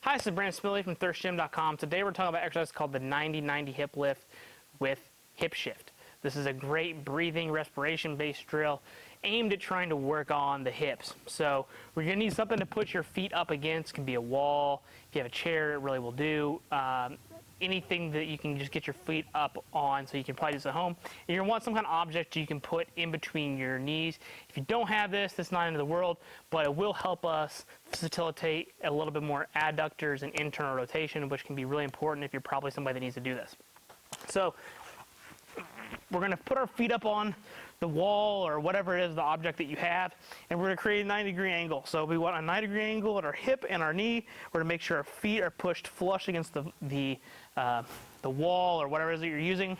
Hi, this is Brandon Smiley from ThirstGym.com. Today we're talking about an exercise called the 90-90 hip lift with hip shift. This is a great breathing, respiration-based drill aimed at trying to work on the hips. So we're going to need something to put your feet up against. It can be a wall. If you have a chair, it really will do. Anything that you can just get your feet up on, so you can probably do this at home. And you're going to want some kind of object you can put in between your knees. If you don't have this, that's not the end of the world, but it will help us facilitate a little bit more adductors and internal rotation, which can be really important if you're probably somebody that needs to do this. So we're going to put our feet up on the wall or whatever it is, the object that you have, and we're going to create a 90-degree angle. So we want a 90-degree angle at our hip and our knee. We're going to make sure our feet are pushed flush against the wall or whatever it is that you're using,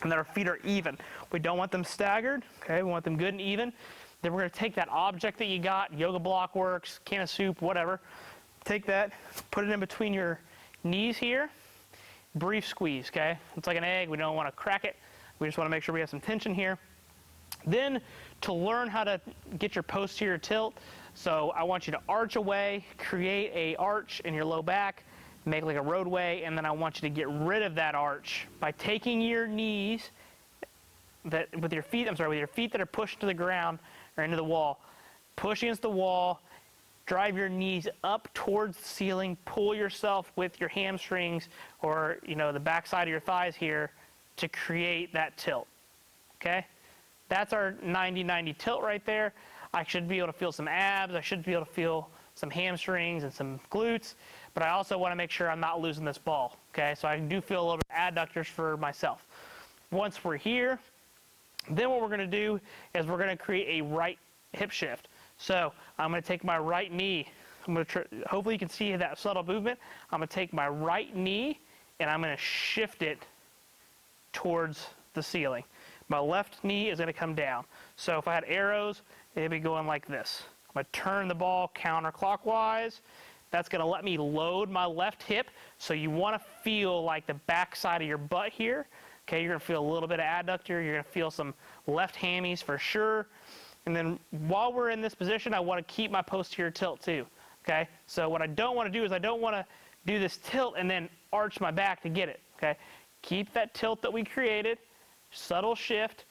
and that our feet are even. We don't want them staggered. Okay, we want them good and even. Then we're going to take that object that you got, yoga block works, can of soup, whatever. Take that, put it in between your knees here. Brief squeeze, okay? It's like an egg. We don't want to crack it. We just want to make sure we have some tension here. Then, to learn how to get your posterior tilt, so I want you to arch away, create a arch in your low back, make like a roadway, and then I want you to get rid of that arch by taking your knees with your feet that are pushed to the ground or into the wall. Push against the wall, drive your knees up towards the ceiling, pull yourself with your hamstrings or the back side of your thighs here to create that tilt. Okay? That's our 90-90 tilt right there. I should be able to feel some abs. I should be able to feel some hamstrings and some glutes, but I also want to make sure I'm not losing this ball. Okay? So I do feel a little bit of adductors for myself. Once we're here, then what we're going to do is we're going to create a right hip shift. So I'm going to take my right knee. Hopefully you can see that subtle movement. I'm going to take my right knee and I'm going to shift it towards the ceiling. My left knee is going to come down. So if I had arrows, it'd be going like this. I'm going to turn the ball counterclockwise. That's going to let me load my left hip. So you want to feel like the back side of your butt here. Okay, you're going to feel a little bit of adductor. You're going to feel some left hammies for sure. And then while we're in this position, I want to keep my posterior tilt too. Okay, so what I don't want to do is I don't want to do this tilt and then arch my back to get it. Okay, keep that tilt that we created. Subtle shift,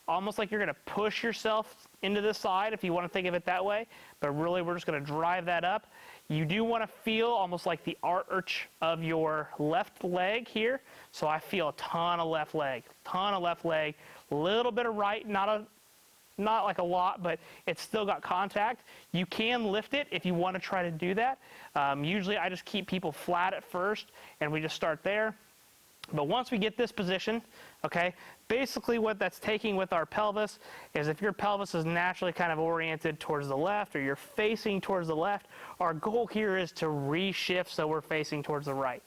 almost like you're going to push yourself into the side if you want to think of it that way, but really we're just going to drive that up. You do want to feel almost like the arch of your left leg here, so I feel a ton of left leg, a little bit of right, not like a lot, but it's still got contact. You can lift it if you want to try to do that. Usually I just keep people flat at first and we just start there. But once we get this position, okay, basically what that's taking with our pelvis is if your pelvis is naturally kind of oriented towards the left or you're facing towards the left, our goal here is to reshift so we're facing towards the right.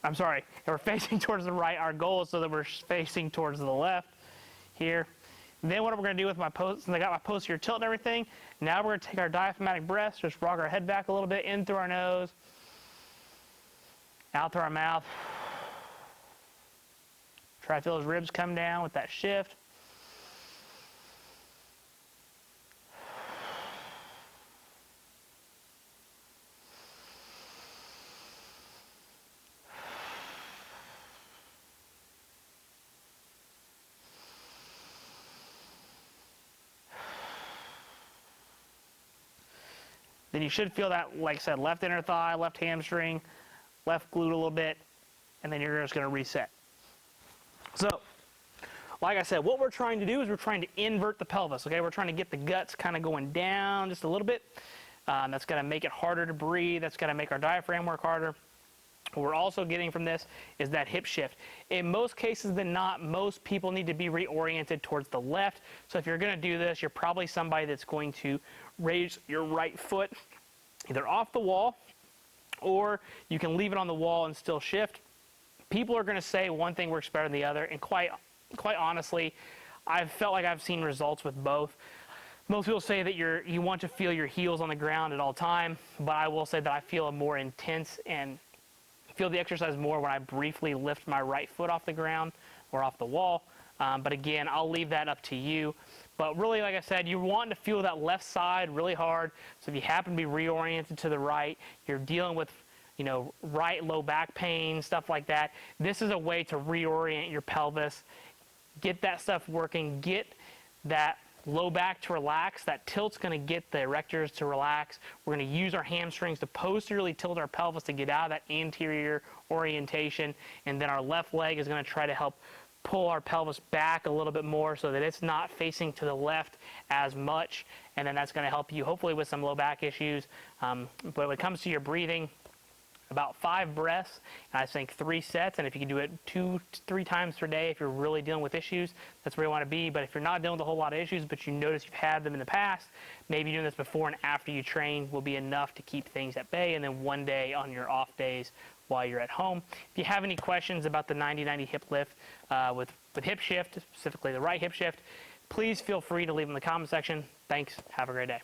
I'm sorry, if we're facing towards the right, our goal is so that we're facing towards the left here. Then what we're going to do with since I got my posterior tilt and everything, now we're going to take our diaphragmatic breaths, just rock our head back a little bit, in through our nose, out through our mouth. Try to feel those ribs come down with that shift. Then you should feel that, like I said, left inner thigh, left hamstring, left glute a little bit, and then you're just going to reset. So, like I said, what we're trying to do is we're trying to invert the pelvis, okay? We're trying to get the guts kind of going down just a little bit. That's going to make it harder to breathe. That's going to make our diaphragm work harder. What we're also getting from this is that hip shift. In most cases than not, most people need to be reoriented towards the left. So if you're going to do this, you're probably somebody that's going to raise your right foot either off the wall or you can leave it on the wall and still shift. People are going to say one thing works better than the other, and quite honestly, I've felt like I've seen results with both. Most people say that you want to feel your heels on the ground at all time, but I will say that I feel a more intense and feel the exercise more when I briefly lift my right foot off the ground or off the wall. But again, I'll leave that up to you. But really, like I said, you want to feel that left side really hard. So if you happen to be reoriented to the right, you're dealing with right low back pain, stuff like that. This is a way to reorient your pelvis, get that stuff working, get that low back to relax. That tilt's going to get the erectors to relax. We're going to use our hamstrings to posteriorly tilt our pelvis to get out of that anterior orientation, and then our left leg is going to try to help pull our pelvis back a little bit more so that it's not facing to the left as much, and then that's going to help you hopefully with some low back issues. But when it comes to your breathing, about 5 breaths, and I think 3 sets, and if you can do it 2 to 3 times per day if you're really dealing with issues, that's where you want to be. But if you're not dealing with a whole lot of issues, but you notice you've had them in the past, maybe doing this before and after you train will be enough to keep things at bay, and then one day on your off days while you're at home. If you have any questions about the 90-90 hip lift with hip shift, specifically the right hip shift, please feel free to leave them in the comment section. Thanks. Have a great day.